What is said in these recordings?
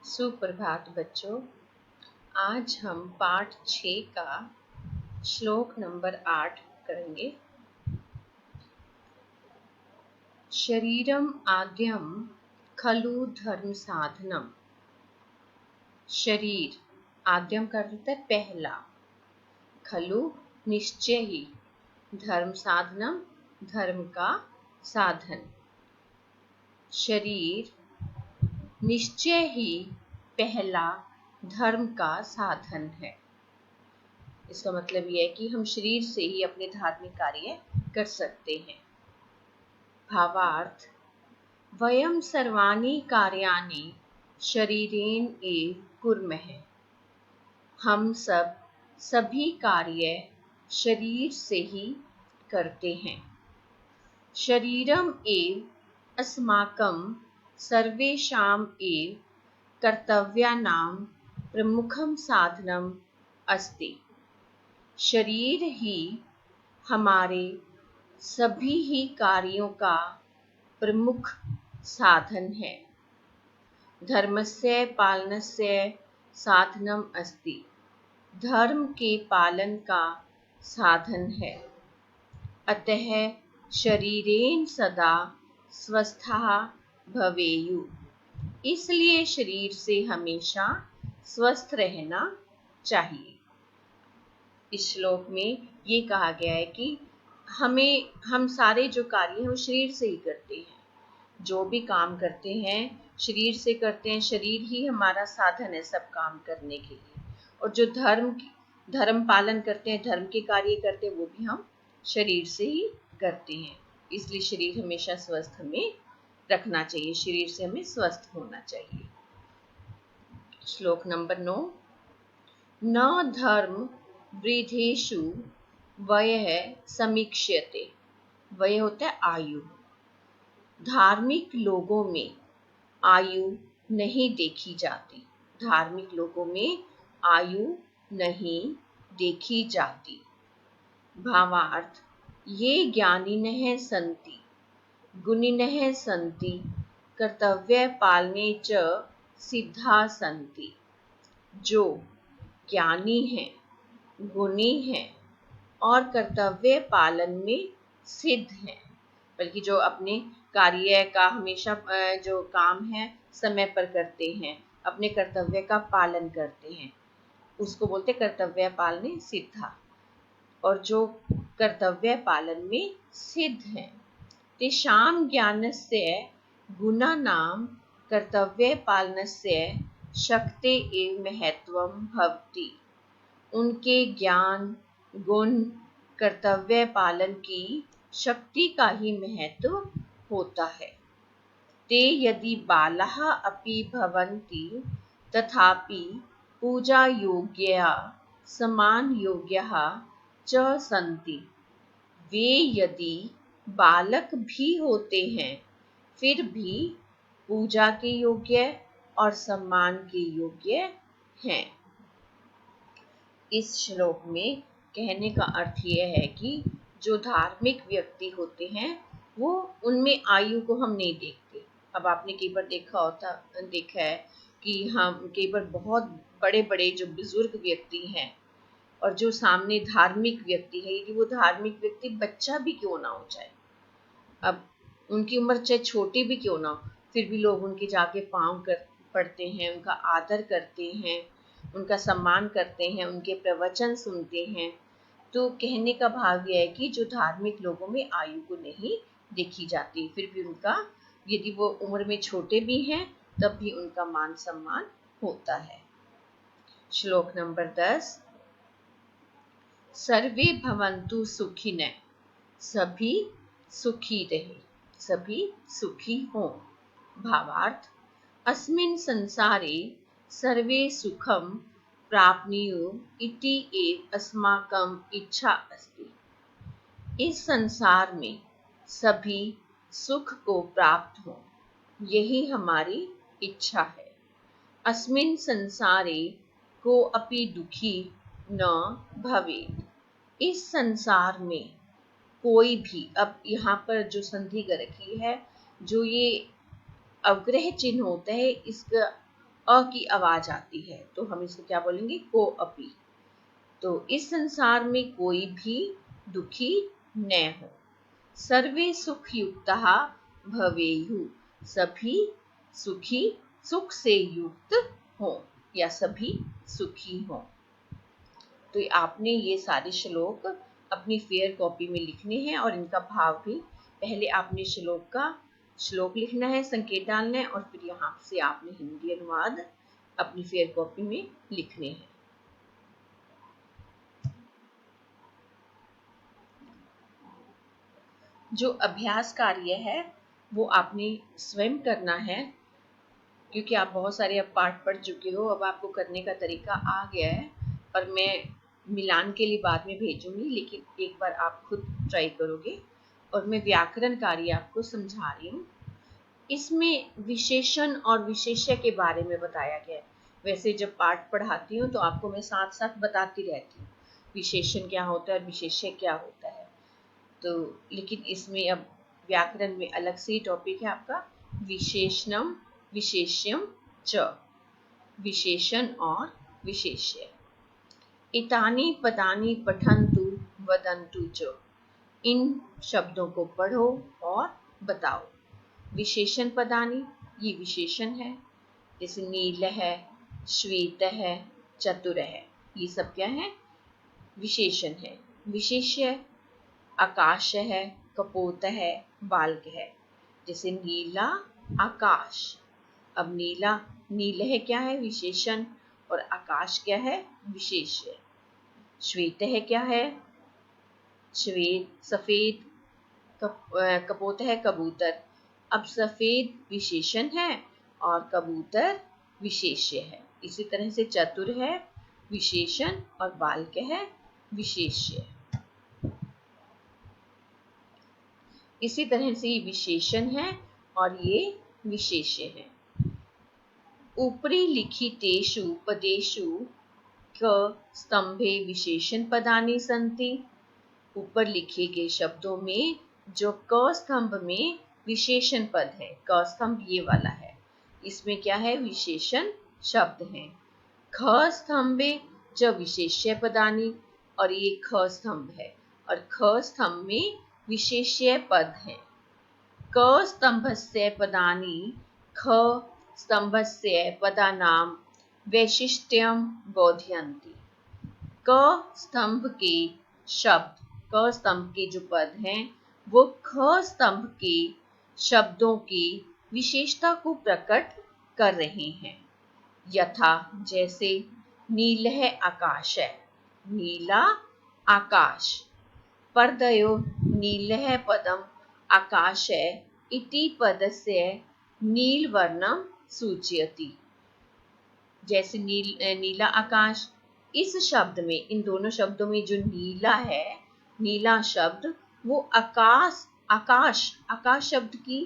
सुप्रभात बच्चों। आज हम पाठ 6 का श्लोक नंबर 8 करेंगे। शरीरम आद्यम खलु धर्म साधनम। शरीर आद्यम का अर्थ है पहला, खलु निश्चय ही, धर्म साधनम धर्म का साधन। शरीर निश्चय ही पहला धर्म का साधन है। इसका मतलब यह है कि हम शरीर से ही अपने धार्मिक कार्य कर सकते हैं। भावार्थ, वयम सर्वाणि कार्याणि शरीरेण एव कुर्मः। हम सभी कार्य शरीर से ही करते हैं। शरीरम एव अस्माकं सर्वेषाम् एव कर्तव्यानां प्रमुखं साधनम् अस्ति। शरीर ही हमारे सभी ही कार्यों का प्रमुख साधन है। धर्मस्य पालनस्य साधनम् अस्ति। धर्म के पालन का साधन है। अतः शरीरेण सदा स्वस्थः भवेयुः। इसलिए शरीर से हमेशा स्वस्थ रहना चाहिए। इस श्लोक में ये कहा गया है कि हम सारे जो कार्य हैं वो शरीर से ही करते हैं। जो भी काम करते हैं शरीर से करते हैं। शरीर ही हमारा साधन है सब काम करने के लिए। और जो धर्म पालन करते हैं, धर्म के कार्य करते हैं, वो भी हम शरीर से ही करते हैं। इसलिए शरीर हमेशा स्वस्थ हमें रखना चाहिए। शरीर से हमें स्वस्थ होना चाहिए। श्लोक नंबर 9। न धर्म वृद्धेषु वयः समीक्ष्यते। वय होता है आयु। धार्मिक लोगों में आयु नहीं देखी जाती। धार्मिक लोगों में आयु नहीं देखी जाती। भावार्थ, ये ज्ञानिनः सन्ति गुणिनः सन्ति कर्तव्य पालने च सिद्धा सन्ति। जो ज्ञानी हैं, गुणी हैं और कर्तव्य पालन में सिद्ध हैं, बल्कि जो अपने कार्य का हमेशा जो काम है समय पर करते हैं, अपने कर्तव्य का पालन करते हैं, उसको बोलते कर्तव्य पालने सिद्धा। और जो कर्तव्य पालन में सिद्ध हैं, तेषां ज्ञानस्य गुणानां कर्तव्य पालनस्य शक्ते एव महत्वं भवति। उनके ज्ञान, गुण, कर्तव्य पालन की शक्ति का ही महत्व होता है। ते यदि बालाः अपि भवन्ति तथापि पूजा योग्याः समान योग्याः च सन्ति। वे यदि बालक भी होते हैं फिर भी पूजा के योग्य और सम्मान के योग्य हैं। इस श्लोक में कहने का अर्थ यह है कि जो धार्मिक व्यक्ति होते हैं वो उनमें आयु को हम नहीं देखते। अब आपने कई बार देखा है कि हम कई बार बहुत बड़े बड़े जो बुजुर्ग व्यक्ति हैं और जो सामने धार्मिक व्यक्ति है, यदि वो धार्मिक व्यक्ति बच्चा भी क्यों ना हो जाए, अब उनकी उम्र चाहे छोटी भी क्यों ना हो, फिर भी लोग उनके जाके पाँव पड़ते हैं, उनका आदर करते हैं, उनका सम्मान करते हैं, उनके प्रवचन सुनते हैं। तो कहने का भाव यह है कि जो धार्मिक लोगों में आयु को नहीं देखी जाती, फिर भी उनका, यदि वो उम्र में छोटे भी हैं तब भी उनका मान सम्मान होता है। श्लोक नंबर 10। सर्वे भवन्तु सुखिनः। सभी सुखी रहे, सभी सुखी हों। भावार्थ, अस्मिन् संसारे सर्वे सुखं प्राप्नुयुः इति एव अस्माकं इच्छा अस्ति। इस संसार में सभी सुख को प्राप्त हों, यही हमारी इच्छा है। अस्मिन् संसारे को अपि दुखी न भवेत्। इस संसार में कोई भी, अब यहाँ पर जो संधि कर रखी है, जो ये अवग्रह चिन्ह होता है, इसका अ की आवाज आती है तो हम इसको क्या बोलेंगे, को अपि। तो इस संसार में कोई भी दुखी न हो। सर्वे सुख युक्तः भवेयुः, सभी सुखी, सुख से युक्त हो या सभी सुखी हो। तो आपने ये सारे श्लोक अपनी फेयर कॉपी में लिखने हैं और इनका भाव भी पहले आपने श्लोक लिखना है, संकेत डालना है और फिर यहाँ से आपने हिंदी अनुवाद अपनी फेयर कॉपी में लिखने हैं। जो अभ्यास कार्य है वो आपने स्वयं करना है, क्योंकि आप बहुत सारे अब पाठ पढ़ चुके हो, अब आपको करने का तरीका आ गया है। और मैं मिलान के लिए बाद में भेजूंगी, लेकिन एक बार आप खुद ट्राई करोगे। और मैं व्याकरण कार्य आपको समझा रही हूँ। इसमें विशेषण और विशेष्य के बारे में बताया गया है। वैसे जब पाठ पढ़ाती हूँ तो आपको मैं साथ साथ बताती रहती हूँ विशेषण क्या होता है और विशेष्य क्या होता है। तो लेकिन इसमें अब व्याकरण में अलग से टॉपिक है आपका विशेषणम विशेष्यम च, विशेषण और विशेष्य। इतानी पदानी पठन्तु वदन्तु च, इन शब्दों को पढ़ो और बताओ। विशेषण पदानी, ये विशेषण है, जैसे नील है, श्वेत है, चतुर है, ये सब क्या है, विशेषण है। विशेष्य आकाश है, कपोत है, बाल्क है, जैसे नीला आकाश। अब नील है क्या है, विशेषण, और आकाश क्या है, विशेष्य। श्वेत है क्या है, श्वेत सफेद, कपोत है कबूतर। अब सफेद विशेषण है और कबूतर विशेष्य है। इसी तरह से चतुर है विशेषण और बाल्क है विशेष्य। इसी तरह से ये विशेषण है और ये विशेष्य है। ऊपरी लिखितेषु पदेषु क स्तंभे विशेषण पदानि सन्ति। ऊपर लिखे गए शब्दों में जो क स्तंभ में विशेषण पद है, क स्तंभ ये वाला है, इसमें क्या है, विशेषण शब्द हैं। ख स्तंभे च विशेष्य पदानि, और ये ख स्तंभ है और ख स्तंभ में विशेष्य पद हैं। क स्तंभस्य पदानि ख स्तंभस्य पदानां वैशिष्ट्यं बोधयन्ति। क स्तंभ के शब्द, क स्तंभ के जो पद हैं वो ख स्तंभ के शब्दों की विशेषता को प्रकट कर रहे हैं। यथा, जैसे नील है आकाश है, नीला आकाश। परदयो नीलः पदम आकाश है इति पदस्य नीलवर्णम सूचयति। जैसे नीला आकाश, इस शब्द में, इन दोनों शब्दों में जो नीला है, नीला शब्द वो आकाश शब्द की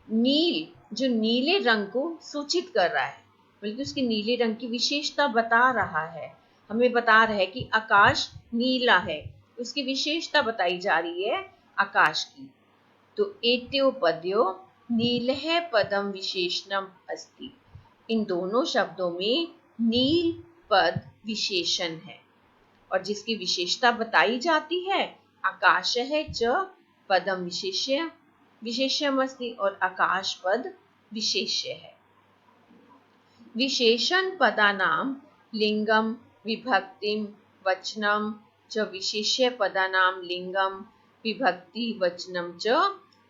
नील, जो नीले रंग को सूचित कर रहा है, बल्कि उसके नीले रंग की विशेषता बता रहा है। हमें बता रहा है कि आकाश नीला है, उसकी विशेषता बताई जा रही है आकाश की। तो एत्यो पद्यो नीलः पदम विशेषणम अस्ति। इन दोनों शब्दों में नील पद विशेषण है और जिसकी विशेषता बताई जाती है आकाश है च पदम विशेष्यम अस्ति, और आकाश पद विशेष्य है। विशेषण पदानां लिंगम विभक्तिम वचनम च विशेष्य पदानां लिंगम विभक्ति वचनम च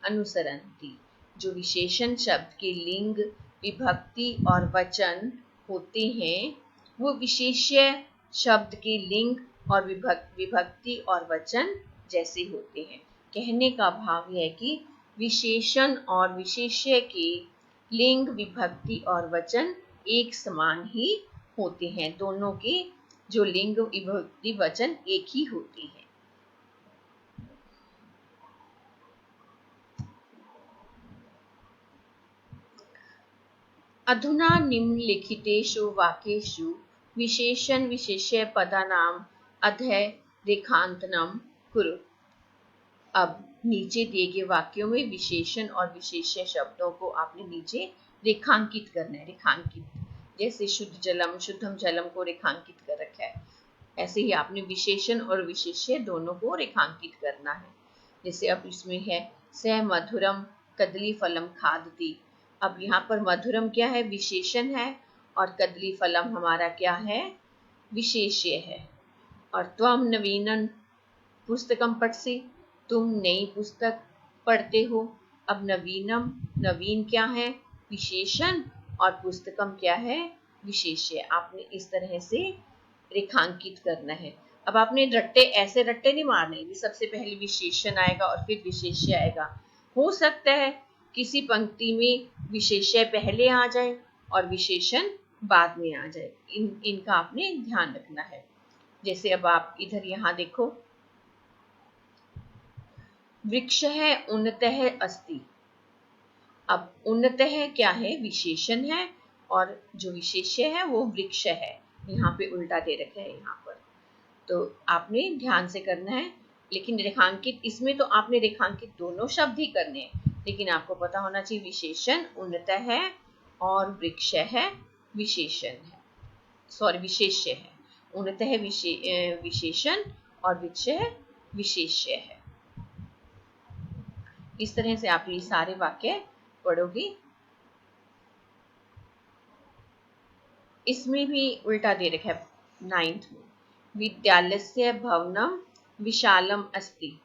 अनुसरन्ति। जो विशेषण शब्द के लिंग, विभक्ति और वचन होते हैं वो विशेष्य शब्द के लिंग और विभक्ति और वचन जैसे होते हैं। कहने का भाव है कि विशेषण और विशेष्य के लिंग, विभक्ति और वचन एक समान ही होते हैं। दोनों के जो लिंग, विभक्ति, वचन एक ही होते हैं। अधुना निम्नलिखितेषु वाक्येषु विशेषण विशेष्य पदानां अधः रेखांकनं कुरु। अब नीचे दिए गए वाक्यों में विशेषण और विशेष्य शब्दों को आपने नीचे रेखांकित करना है। रेखांकित जैसे शुद्ध जलम, शुद्धम जलम को रेखांकित कर रखा है, ऐसे ही आपने विशेषण और विशेष्य दोनों को रेखांकित करना है। जैसे अब इसमें है स मधुरम कदली फलम खादती। अब यहाँ पर मधुरम क्या है, विशेषण है, और कदली फलम हमारा क्या है, विशेष्य है। और त्वम नवीनन पुस्तकम पठसी, तुम नई पुस्तक पढ़ते हो। अब नवीनम, नवीन क्या है, विशेषण, और पुस्तकम क्या है, विशेष्य। आपने इस तरह से रेखांकित करना है। अब आपने रट्टे, ऐसे रट्टे नहीं मारने, सबसे पहले विशेषण आएगा और फिर विशेष्य आएगा। हो सकता है किसी पंक्ति में विशेष्य पहले आ जाए और विशेषण बाद में आ जाए, इनका आपने ध्यान रखना है। जैसे अब आप इधर यहाँ देखो, वृक्ष है उन्नतः अस्ति। अब उन्नतः क्या है, विशेषण है, और जो विशेष्य है वो वृक्ष है। यहाँ पे उल्टा दे रखा है यहाँ पर, तो आपने ध्यान से करना है। लेकिन रेखांकित, इसमें तो आपने रेखांकित दोनों शब्द ही करने हैं, लेकिन आपको पता होना चाहिए विशेषण उन्नतः है और वृक्ष है विशेषण है, सॉरी विशेष्य है। उन्नतः विशेषण और वृक्ष है विशेष्य है। इस तरह से आप ये सारे वाक्य पढ़ोगे। इसमें भी उल्टा दे रखा है 9th में, विद्यालयस्य भवनम विशालम अस्ति।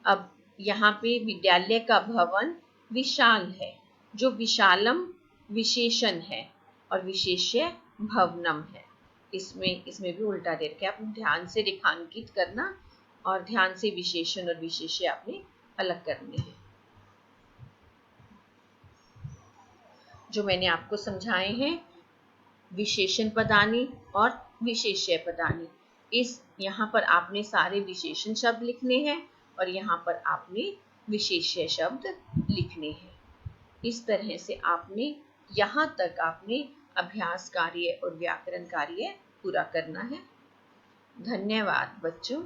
अब यहाँ पे विद्यालय का भवन विशाल है, जो विशालम विशेषण है और विशेष्य भवनम है। इसमें भी उल्टा दे रखा है, आप ध्यान से रेखांकित करना और ध्यान से विशेषण और विशेष्य आपने अलग करने हैं। जो मैंने आपको समझाए हैं, विशेषण पदानी और विशेष्य पदानी, इस यहाँ पर आपने सारे विशेषण शब्द लिखने हैं और यहाँ पर आपने विशेष्य शब्द लिखने हैं। इस तरह से आपने यहाँ तक आपने अभ्यास कार्य और व्याकरण कार्य पूरा करना है। धन्यवाद बच्चों।